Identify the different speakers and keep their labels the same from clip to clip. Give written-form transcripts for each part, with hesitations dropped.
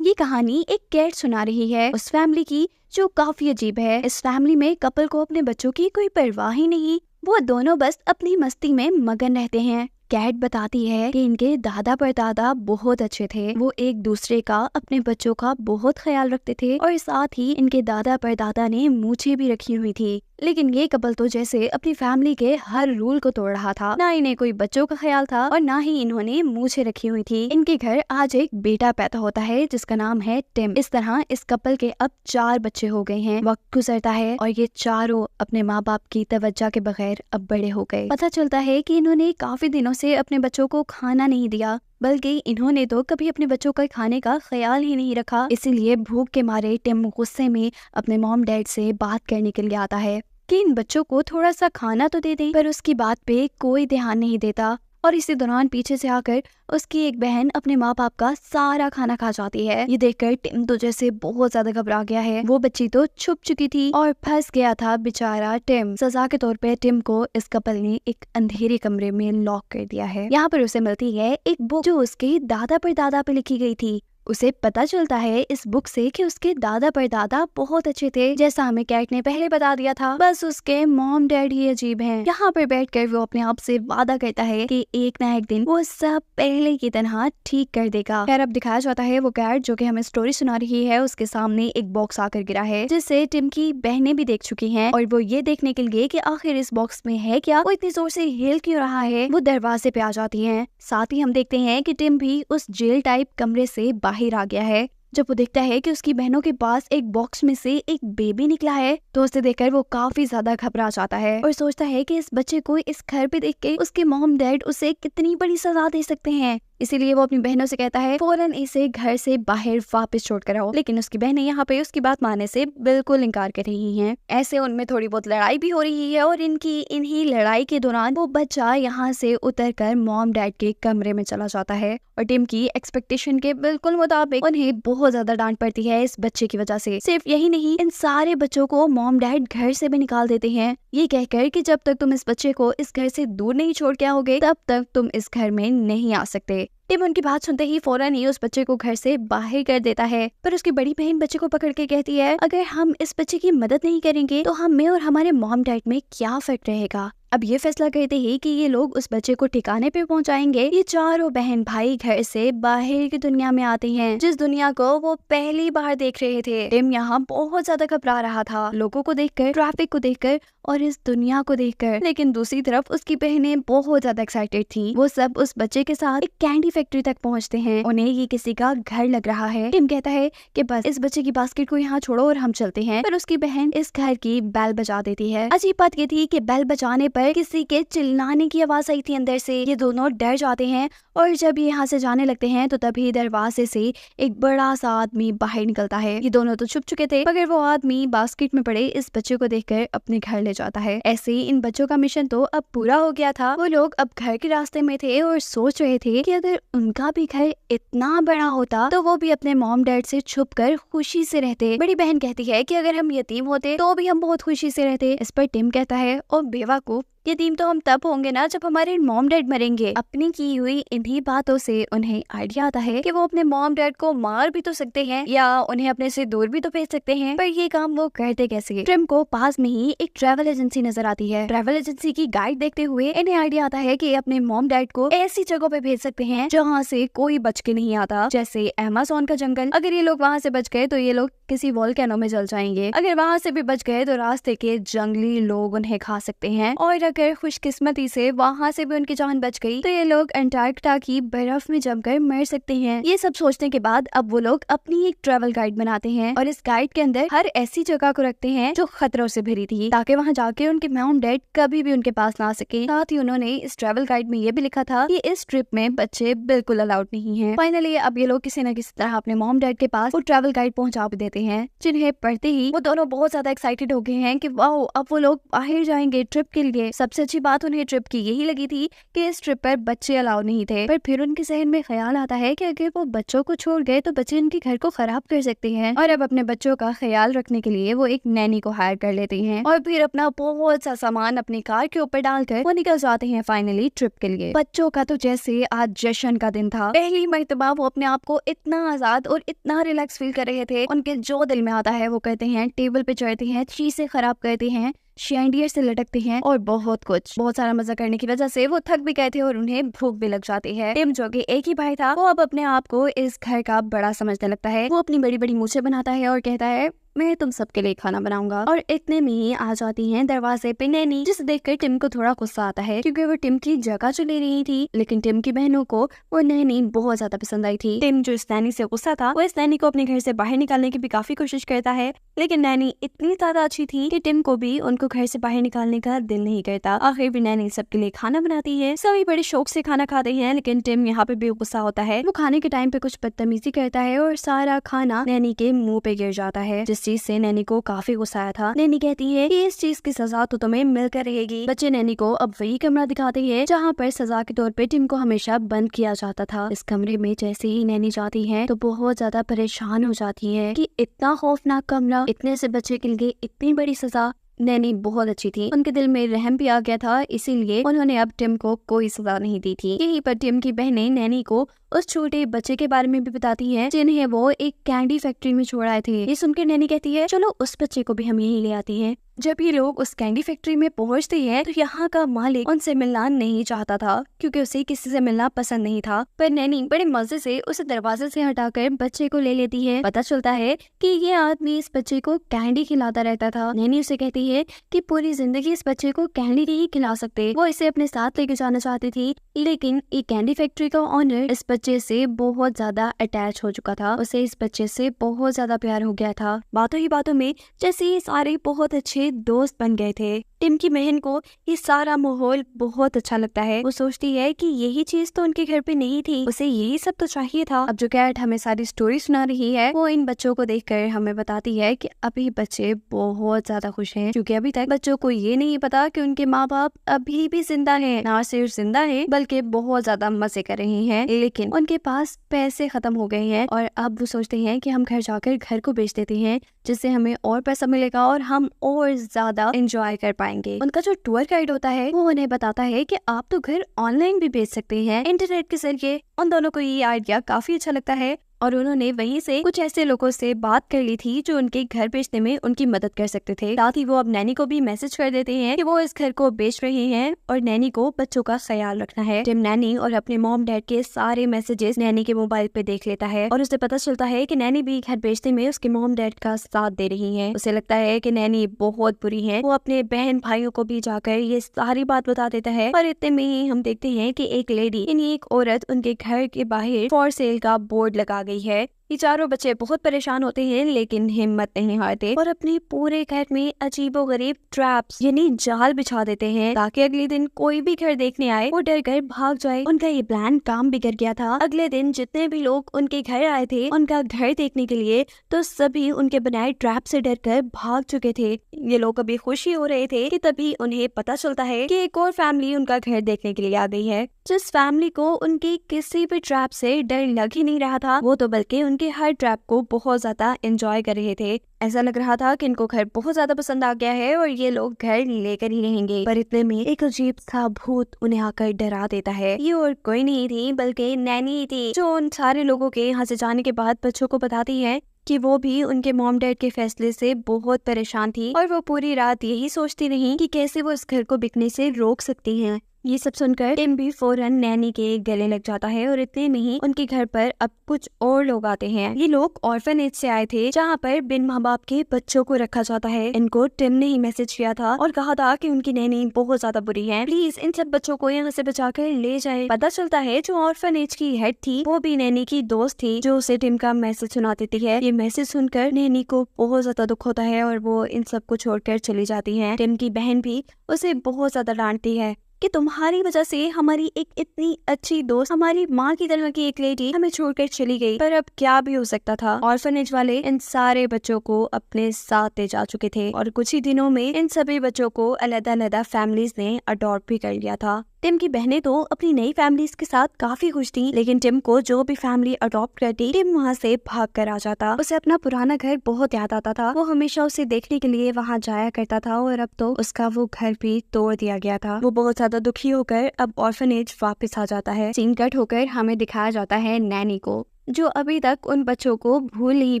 Speaker 1: ये कहानी एक कैट सुना रही है उस फैमिली की जो काफी अजीब है। इस फैमिली में कपल को अपने बच्चों की कोई परवाह ही नहीं, वो दोनों बस अपनी मस्ती में मगन रहते हैं। कैट बताती है कि इनके दादा परदादा बहुत अच्छे थे, वो एक दूसरे का अपने बच्चों का बहुत ख्याल रखते थे और साथ ही इनके दादा परदादा ने मूछें भी रखी हुई थी। लेकिन ये कपल तो जैसे अपनी फैमिली के हर रूल को तोड़ रहा था। ना इन्हें कोई बच्चों का ख्याल था और ना ही इन्होंने मूछें रखी हुई थी। इनके घर आज एक बेटा पैदा होता है जिसका नाम है टिम। इस तरह इस कपल के अब 4 बच्चे हो गए हैं। वक्त गुजरता है और ये चारों अपने माँ बाप की तवज्जो के बगैर अब बड़े हो गए। पता चलता है कि इन्होंने काफी दिनों से अपने बच्चों को खाना नहीं दिया, बल्कि इन्होंने तो कभी अपने बच्चों का खाने का ख्याल ही नहीं रखा। इसीलिए भूख के मारे टिम गुस्से में अपने मॉम डैड से बात करने के लिए आता है कि इन बच्चों को थोड़ा सा खाना तो दे दें, पर उसकी बात पे कोई ध्यान नहीं देता। और इसी दौरान पीछे से आकर उसकी एक बहन अपने माँ बाप का सारा खाना खा जाती है। ये देखकर टिम तो जैसे बहुत ज्यादा घबरा गया है। वो बच्ची तो छुप चुकी थी और फंस गया था बेचारा टिम। सजा के तौर पे टिम को इस कपल ने एक अंधेरे कमरे में लॉक कर दिया है। यहाँ पर उसे मिलती है एक बुक जो उसके दादा परदादा पे लिखी गई थी। उसे पता चलता है इस बुक से कि उसके दादा परदादा बहुत अच्छे थे, जैसा हमें कैट ने पहले बता दिया था। बस उसके मॉम डैड ही अजीब हैं। यहाँ पर बैठकर वो अपने आप से वादा करता है कि एक ना एक दिन वो सब पहले की तरह ठीक कर देगा। खैर अब दिखाया जाता है वो कैट जो कि हमें स्टोरी सुना रही है, उसके सामने एक बॉक्स आकर गिरा है जिसे टिम की बहनें भी देख चुकी हैं और वो ये देखने के लिए कि आखिर इस बॉक्स में है क्या, वो इतनी जोर से हिल क्यों रहा है, वो दरवाजे पे आ जाती हैं। साथ ही हम देखते हैं कि टिम भी उस जेल टाइप कमरे से बाहर आ गया है। जब वो देखता है कि उसकी बहनों के पास एक बॉक्स में से एक बेबी निकला है तो उसे देखकर वो काफी ज्यादा घबरा जाता है और सोचता है कि इस बच्चे को इस घर पे देख के उसके मॉम डैड उसे कितनी बड़ी सजा दे सकते हैं। इसीलिए वो अपनी बहनों से कहता है फौरन इसे घर से बाहर वापस छोड़ कर आओ। लेकिन उसकी बहनें यहाँ पे उसकी बात मानने से बिल्कुल इनकार कर रही हैं। ऐसे उनमें थोड़ी बहुत लड़ाई भी हो रही है और इन्हीं लड़ाई के दौरान वो बच्चा यहाँ से उतर कर मॉम डैड के कमरे में चला जाता है और टिम की एक्सपेक्टेशन के बिल्कुल मुताबिक उन्हें बहुत ज्यादा डांट पड़ती है इस बच्चे की वजह से। सिर्फ यही नहीं, इन सारे बच्चों को मॉम डैड घर से भी निकाल देते हैं, ये कहकर कि जब तक तुम इस बच्चे को इस घर से दूर नहीं छोड़ के आओगे तब तक तुम इस घर में नहीं आ सकते। टिम उनकी बात सुनते ही फौरन ही उस बच्चे को घर से बाहर कर देता है, पर उसकी बड़ी बहन बच्चे को पकड़ के कहती है अगर हम इस बच्चे की मदद नहीं करेंगे तो हम में और हमारे मॉम डैड में क्या फर्क रहेगा। अब ये फैसला करते ही कि ये लोग उस बच्चे को ठिकाने पे पहुंचाएंगे, ये चारों बहन भाई घर से बाहर की दुनिया में आते हैं, जिस दुनिया को वो पहली बार देख रहे थे। टिम यहाँ बहुत ज्यादा घबरा रहा था, लोगों को देखकर, ट्रैफिक को देखकर और इस दुनिया को देखकर। लेकिन दूसरी तरफ उसकी बहनें बहुत ज्यादा एक्साइटेड थी। वो सब उस बच्चे के साथ एक कैंडी फैक्ट्री तक पहुंचते हैं। उन्हें ये किसी का घर लग रहा है। टिम कहता है कि बस इस बच्चे की बास्केट को यहाँ छोड़ो और हम चलते हैं, पर उसकी बहन इस घर की बेल बजा देती है। अजीब बात ये थी कि बेल बजाने पर किसी के चिल्लाने की आवाज आई थी अंदर से। ये दोनों डर जाते हैं और जब ये यहाँ से जाने लगते हैं तो तभी दरवाजे से एक बड़ा सा आदमी बाहर निकलता है। ये दोनों तो छुप चुके थे, मगर वो आदमी बास्केट में पड़े इस बच्चे को देखकर अपने घर ले जाता है। ऐसे ही इन बच्चों का मिशन तो अब पूरा हो गया था। वो लोग अब घर के रास्ते में थे और सोच रहे थे कि अगर उनका भी घर इतना बड़ा होता तो वो भी अपने मॉम डैड से छुप कर खुशी से रहते। बड़ी बहन कहती है कि अगर हम यतीम होते तो भी हम बहुत खुशी से रहते। इस पर टिम कहता है और बेवकूफ, यतीम तो हम तब होंगे ना जब हमारे मॉम डैड मरेंगे। अपनी की हुई इन्हीं बातों से उन्हें आइडिया आता है कि वो अपने मॉम डैड को मार भी तो सकते हैं या उन्हें अपने से दूर भी तो भेज सकते हैं, पर ये काम वो करते कैसे। टिम को पास में ही एक ट्रैवल एजेंसी नजर आती है। ट्रैवल एजेंसी की गाइड देखते हुए इन्हें आइडिया आता है कि अपने मॉम डैड को ऐसी जगह पे भेज सकते हैं जहाँ से कोई बच के नहीं आता, जैसे अमेज़न का जंगल। अगर ये लोग वहाँ से बच गए तो ये लोग किसी वोल्केनो में जल जाएंगे। अगर वहाँ से भी बच गए तो रास्ते के जंगली लोग उन्हें खा सकते हैं, और अगर खुशकिस्मती से वहाँ से भी उनकी जान बच गई तो ये लोग अंटार्कटिका की बर्फ में जमकर मर सकते हैं। ये सब सोचने के बाद अब वो लोग अपनी एक ट्रैवल गाइड बनाते हैं और इस गाइड के अंदर हर ऐसी जगह को रखते हैं जो खतरों से भरी थी, ताकि वहाँ जाके उनके मॉम डैड कभी भी उनके पास ना आ सके। साथ ही उन्होंने इस ट्रैवल गाइड में ये भी लिखा था कि इस ट्रिप में बच्चे बिल्कुल अलाउड नहीं है। फाइनली अब ये लोग किसी न किसी तरह अपने मॉम डैड के पास वो ट्रैवल गाइड पहुंचा भी देते हैं, जिन्हें पढ़ते ही वो दोनों बहुत ज्यादा एक्साइटेड हो गए हैं कि वाओ अब वो लोग बाहर जाएंगे ट्रिप के लिए। सबसे अच्छी बात उन्हें ट्रिप की यही लगी थी कि इस ट्रिप पर बच्चे अलाउ नहीं थे, पर फिर उनके जहन में ख्याल आता है कि अगर वो बच्चों को छोड़ गए तो बच्चे उनके घर को खराब कर सकते हैं, और अब अपने बच्चों का ख्याल रखने के लिए वो एक नैनी को हायर कर लेते हैं और फिर अपना बहुत सा सामान अपनी कार के ऊपर डालकर वो निकल जाते हैं फाइनली ट्रिप के लिए। बच्चों का तो जैसे आज जश्न का दिन था, पहली मर्तबा वो अपने आप को इतना आजाद और इतना रिलैक्स फील कर रहे थे। उनके जो दिल में आता है वो करते हैं, टेबल पे चढ़ते हैं, चीजें खराब करते हैं, शैंडियर से लटकते हैं और बहुत कुछ। बहुत सारा मजा करने की वजह से वो थक भी गए थे और उन्हें भूख भी लग जाती है। टिम जो कि एक ही भाई था, वो अब अपने आप को इस घर का बड़ा समझने लगता है। वो अपनी बड़ी बड़ी मूछें बनाता है और कहता है मैं तुम सबके लिए खाना बनाऊंगा। और इतने में ही आ जाती हैं दरवाजे पे नैनी, जिसे देखकर टिम को थोड़ा गुस्सा आता है क्योंकि वो टिम की जगह तो ले रही थी, लेकिन टिम की बहनों को वो नैनी बहुत ज्यादा पसंद आई थी। टिम जो इस नैनी से गुस्सा था, वो इस नैनी को अपने घर से बाहर निकालने की भी काफी कोशिश करता है, लेकिन नैनी इतनी ज्यादा अच्छी थी कि टिम को भी उनको घर से बाहर निकालने का दिल नहीं करता। आखिर भी नैनी सबके लिए खाना बनाती है, सभी बड़े शौक से खाना खाते हैं, लेकिन टिम यहाँ पे भी गुस्सा होता है। वो खाने के टाइम पे कुछ बदतमीजी करता है और सारा खाना नैनी के मुंह पे गिर जाता है, जिस चीज से नैनी को काफी गुस्सा आया था। नैनी कहती है कि इस चीज की सजा तो तुम्हें मिलकर रहेगी। बच्चे नैनी को अब वही कमरा दिखाते हैं जहाँ पर सजा के तौर पे टिम को हमेशा बंद किया जाता था। इस कमरे में जैसे ही नैनी जाती है तो बहुत ज्यादा परेशान हो जाती है कि इतना खौफनाक कमरा, इतने से बच्चे के लिए इतनी बड़ी सजा। नैनी बहुत अच्छी थी, उनके दिल में रहम भी आ गया था, इसीलिए उन्होंने अब टिम को कोई सजा नहीं दी थी। यहीं पर टिम की बहनें नैनी को उस छोटे बच्चे के बारे में भी बताती हैं जिन्हें वो एक कैंडी फैक्ट्री में छोड़ आए थे। ये सुनकर नैनी कहती है चलो उस बच्चे को भी हम यहीं ले आती हैं। जब ये लोग उस कैंडी फैक्ट्री में पहुंचते हैं तो यहाँ का मालिक उनसे मिलना नहीं चाहता था क्योंकि उसे किसी से मिलना पसंद नहीं था, पर नैनी बड़े मजे से उसे दरवाजे से हटाकर बच्चे को ले लेती है। पता चलता है कि ये आदमी इस बच्चे को कैंडी खिलाता रहता था। नैनी उसे कहती है कि पूरी जिंदगी इस बच्चे को कैंडी नहीं खिला सकते। वो इसे अपने साथ लेके जाना चाहती थी, लेकिन ये कैंडी फैक्ट्री का ऑनर इस बच्चे से बहुत ज्यादा अटैच हो चुका था। उसे इस बच्चे से बहुत ज्यादा प्यार हो गया था। बातों ही बातों में जैसे ये सारे बहुत अच्छे दोस्त बन गए थे। टिम की बहन को ये सारा माहौल बहुत अच्छा लगता है। वो सोचती है कि यही चीज तो उनके घर पे नहीं थी, उसे यही सब तो चाहिए था। अब जो कैट हमें सारी स्टोरी सुना रही है वो इन बच्चों को देखकर हमें बताती है कि अभी बच्चे बहुत ज्यादा खुश हैं, क्योंकि अभी तक बच्चों को ये नहीं पता कि उनके माँ बाप अभी भी जिंदा हैं। ना सिर्फ जिंदा हैं बल्कि बहुत ज्यादा मजे कर रहे हैं, लेकिन उनके पास पैसे खत्म हो गए हैं और अब वो सोचते हैं कि हम घर जाकर घर को बेच देते हैं, जिससे हमें और पैसा मिलेगा और हम और ज्यादा एंजॉय कर पाएंगे। उनका जो टूर गाइड होता है वो उन्हें बताता है कि आप तो घर ऑनलाइन भी बेच सकते हैं इंटरनेट के जरिए। उन दोनों को ये आइडिया काफी अच्छा लगता है और उन्होंने वहीं से कुछ ऐसे लोगों से बात कर ली थी जो उनके घर बेचने में उनकी मदद कर सकते थे। साथ ही वो अब नैनी को भी मैसेज कर देते हैं कि वो इस घर को बेच रहे हैं और नैनी को बच्चों का ख्याल रखना है। टिम नैनी और अपने मॉम डैड के सारे मैसेजेस नैनी के मोबाइल पे देख लेता है और उसे पता चलता है कि नैनी भी घर बेचने में उसके मॉम डैड का साथ दे रही है। उसे लगता है कि नैनी बहुत बुरी है। वो अपने बहन भाइयों को भी जाकर ये सारी बात बता देता है और इतने में ही हम देखते हैं कि एक लेडी यानी एक औरत उनके घर के बाहर फॉर सेल का बोर्ड लगा गई है। ये चारों बच्चे बहुत परेशान होते हैं लेकिन हिम्मत नहीं हारते और अपने पूरे घर में अजीबोगरीब ट्रैप्स यानी जाल बिछा देते हैं ताकि अगले दिन कोई भी घर देखने आए वो डर कर भाग जाए। उनका ये प्लान काम भी कर गया था। अगले दिन जितने भी लोग उनके घर आए थे उनका घर देखने के लिए तो सभी उनके बनाए ट्रैप से डर कर भाग चुके थे। ये लोग अभी खुशी हो रहे थे कि तभी उन्हें पता चलता है कि एक और फैमिली उनका घर देखने के लिए आ गई है। जिस फैमिली को उनकी किसी भी ट्रैप से डर लग ही नहीं रहा था वो तो बल्कि उनके हर ट्रैप को बहुत ज्यादा एंजॉय कर रहे थे। ऐसा लग रहा था कि इनको घर बहुत ज्यादा पसंद आ गया है और ये लोग घर लेकर ही रहेंगे। पर इतने में एक अजीब सा भूत उन्हें आकर डरा देता है। ये और कोई नहीं थी बल्कि नैनी ही थी, जो उन सारे लोगों के यहाँ से जाने के बाद बच्चों को बताती है कि वो भी उनके मॉम डैड के फैसले से बहुत परेशान थी और वो पूरी रात यही सोचती रही कि कैसे वो इस घर को बिकने से रोक सकती हैं। ये सब सुनकर टिम भी फौरन नैनी के गले लग जाता है और इतने में ही उनके घर पर अब कुछ और लोग आते हैं। ये लोग ऑर्फनेज से आए थे जहाँ पर बिन माँ बाप के बच्चों को रखा जाता है। इनको टिम ने ही मैसेज किया था और कहा था कि उनकी नैनी बहुत ज्यादा बुरी है, प्लीज इन सब बच्चों को यहाँ से बचाकर ले जाए। पता चलता है जो ऑर्फनेज की हेड थी वो भी नैनी की दोस्त थी जो उसे टिम का मैसेज सुना देती है। ये मैसेज सुनकर नैनी को बहुत ज्यादा दुख होता है और वो इन सब को छोड़कर चली जाती है। टिम की बहन भी उसे बहुत ज्यादा डांटती है कि तुम्हारी वजह से हमारी एक इतनी अच्छी दोस्त, हमारी माँ की तरह की एक लेडी हमें छोड़कर चली गई। पर अब क्या भी हो सकता था, ऑर्फनेज वाले इन सारे बच्चों को अपने साथ ले जा चुके थे और कुछ ही दिनों में इन सभी बच्चों को अलग-अलग फैमिलीज ने अडॉप्ट भी कर लिया था। टिम की बहनें तो अपनी नई फैमिलीज के साथ काफी खुश थी, लेकिन टिम को जो भी फैमिली अडॉप्ट करती, टिम वहाँ से भाग कर आ जाता। उसे अपना पुराना घर बहुत याद आता था। वो हमेशा उसे देखने के लिए वहाँ जाया करता था और अब तो उसका वो घर भी तोड़ दिया गया था। वो बहुत ज्यादा दुखी होकर अब ऑर्फनेज वापस आ जाता है। सीन कट होकर हमें दिखाया जाता है नैनी को, जो अभी तक उन बच्चों को भूल नहीं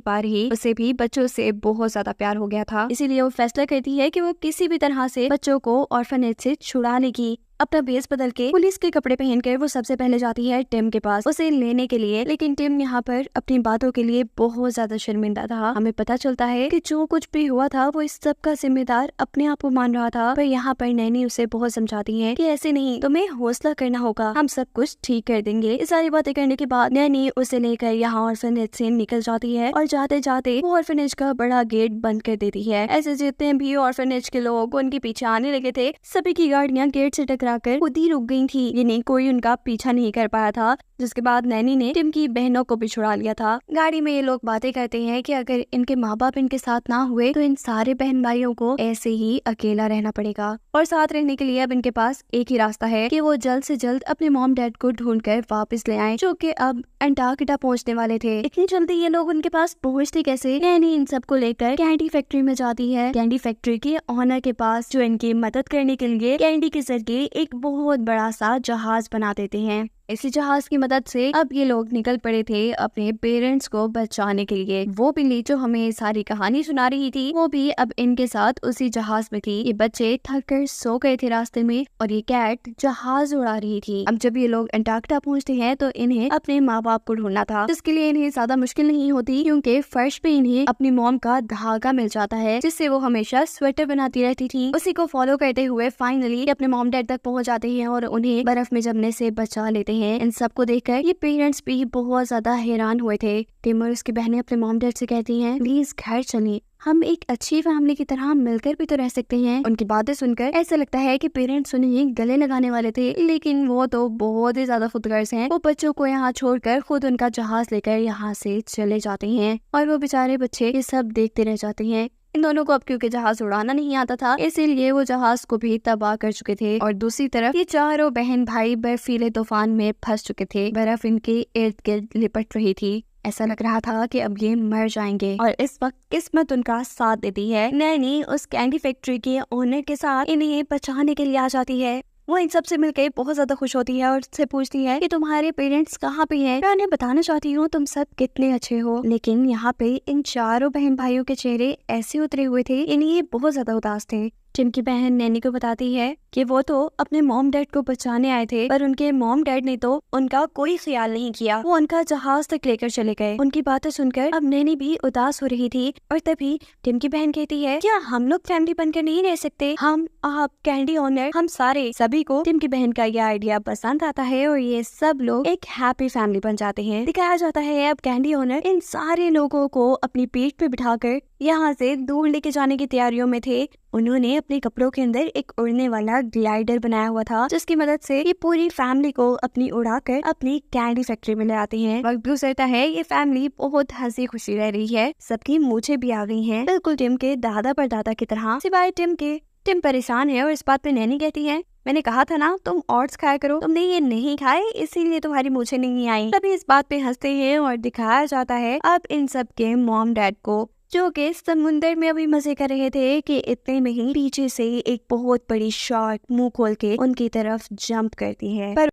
Speaker 1: पा रही। उसे भी बच्चों से बहुत ज्यादा प्यार हो गया था, इसीलिए वो फैसला करती है कि वो किसी भी तरह से बच्चों को ऑर्फनेज से छुड़ाने की। अपना भेष बदल के पुलिस के कपड़े पहनकर वो सबसे पहले जाती है टिम के पास उसे लेने के लिए, लेकिन टिम यहाँ पर अपनी बातों के लिए बहुत ज्यादा शर्मिंदा था। हमें पता चलता है कि जो कुछ भी हुआ था वो इस सब का जिम्मेदार अपने आप को मान रहा था। पर यहाँ पर नैनी उसे बहुत समझाती है कि ऐसे नहीं, तुम्हें हौसला करना होगा, हम सब कुछ ठीक कर देंगे। ये सारी बातें करने के बाद नैनी उसे लेकर यहाँ ऑर्फनेज से निकल जाती है और जाते जाते वो ऑर्फनेज का बड़ा गेट बंद कर देती है। ऐसे जितने भी ऑर्फनेज के लोग उनके पीछे आने लगे थे, सभी की गाड़ियाँ गेट से टकरा कर खुद ही रुक गई थी। ये नहीं, कोई उनका पीछा नहीं कर पाया था। जिसके बाद नैनी ने टिम की बहनों को भी छुड़ा लिया था। गाड़ी में ये लोग बातें करते हैं कि अगर इनके माँ बाप इनके साथ ना हुए तो इन सारे बहन भाइयों को ऐसे ही अकेला रहना पड़ेगा और साथ रहने के लिए अब इनके पास एक ही रास्ता है कि वो जल्द से जल्द अपने मॉम डैड को ढूंढकर वापस ले आएं, जो कि अब अंटार्कटिका पहुंचने वाले थे। इतनी जल्दी ये लोग उनके पास पहुंचते कैसे? नैनी इन सबको लेकर कैंडी फैक्ट्री में जाती है। कैंडी फैक्ट्री के ऑनर के पास, जो इनकी मदद करने के लिए कैंडी के जरिए एक बहुत बड़ा सा जहाज बना देते हैं। इसी जहाज की मदद से अब ये लोग निकल पड़े थे अपने पेरेंट्स को बचाने के लिए। वो बिल्ली जो हमें सारी कहानी सुना रही थी, वो भी अब इनके साथ उसी जहाज में थी। ये बच्चे थक कर सो गए थे रास्ते में और ये कैट जहाज उड़ा रही थी। अब जब ये लोग अंटार्कटिका पहुंचते हैं तो इन्हें अपने माँ बाप को ढूंढना था, जिसके लिए इन्हें ज्यादा मुश्किल नहीं होती, क्योंकि फर्श पे इन्हें अपनी मॉम का धागा मिल जाता है, जिससे वो हमेशा स्वेटर बनाती रहती थी। उसी को फॉलो करते हुए फाइनली अपने मॉम डैड तक पहुंच जाते हैं और उन्हें बर्फ में जमने से बचा लेते हैं। इन सबको देखकर ये पेरेंट्स भी बहुत ज्यादा हैरान हुए थे। टिम और उसकी बहनें अपने मॉम डैड से कहती हैं, प्लीज घर चलिए, हम एक अच्छी फैमिली की तरह मिलकर भी तो रह सकते हैं। उनकी बातें सुनकर ऐसा लगता है कि पेरेंट्स उन्हें गले लगाने वाले थे, लेकिन वो तो बहुत ही ज्यादा खुदगर्ज हैं। वो बच्चों को यहाँ छोड़कर खुद उनका जहाज लेकर यहाँ से चले जाते हैं और वो बेचारे बच्चे ये सब देखते रह जाते हैं। इन दोनों को अब क्योंकि जहाज उड़ाना नहीं आता था, इसीलिए वो जहाज को भी तबाह कर चुके थे। और दूसरी तरफ ये चारों बहन भाई बर्फीले तूफान में फंस चुके थे। बर्फ इनके इर्द गिर्द लिपट रही थी। ऐसा लग रहा था कि अब ये मर जाएंगे और इस वक्त किस्मत उनका साथ देती है। नैनी उस कैंडी फैक्ट्री के ओनर के साथ इन्हें बचाने के लिए आ जाती है। वो इन सब से मिलकर बहुत ज्यादा खुश होती है और उससे पूछती है कि तुम्हारे पेरेंट्स कहाँ पे हैं? मैं उन्हें बताना चाहती हूँ तुम सब कितने अच्छे हो। लेकिन यहाँ पे इन चारों बहन भाइयों के चेहरे ऐसे उतरे हुए थे, इन्हें बहुत ज्यादा उदास थे। टिम की बहन नैनी को बताती है कि वो तो अपने मॉम डैड को बचाने आए थे, पर उनके मॉम डैड ने तो उनका कोई ख्याल नहीं किया। वो उनका जहाज तक लेकर चले गए। उनकी बातें सुनकर अब नैनी भी उदास हो रही थी और तभी टिम की बहन कहती है, क्या हम लोग फैमिली बनकर नहीं रह सकते? हम, आप, कैंडी ओनर, हम सारे। सभी को टिम की बहन का यह आइडिया पसंद आता है और ये सब लोग एक हैप्पी फैमिली बन जाते हैं। दिखाया जाता है अब कैंडी ओनर इन सारे लोगों को अपनी पीठ पे बिठाकर यहाँ से दूर लेके जाने की तैयारियों में थे। उन्होंने अपने कपड़ों के अंदर एक उड़ने वाला ग्लाइडर बनाया हुआ था, जिसकी मदद से ये पूरी फैमिली को अपनी उड़ाकर अपनी कैंडी फैक्ट्री में ले आते हैं। वक्त गुजरता है, ये फैमिली बहुत हंसी खुशी रह रही है। सबकी मूछें भी आ गई हैं, बिल्कुल टिम के दादा परदादा की तरह, सिवाय टिम के। टिम परेशान है और इस बात पे नैनी कहती है, मैंने कहा था ना तुम ओट्स खाया करो, तुमने ये नहीं खाए इसीलिए तुम्हारी मूछें नहीं आई। तभी इस बात पे हंसते हैं और दिखाया जाता है अब इन सब के मॉम डैड को, जो कि समुंदर में अभी मजे कर रहे थे कि इतने में ही पीछे से एक बहुत बड़ी शार्क मुंह खोल के उनकी तरफ जंप करती है। पर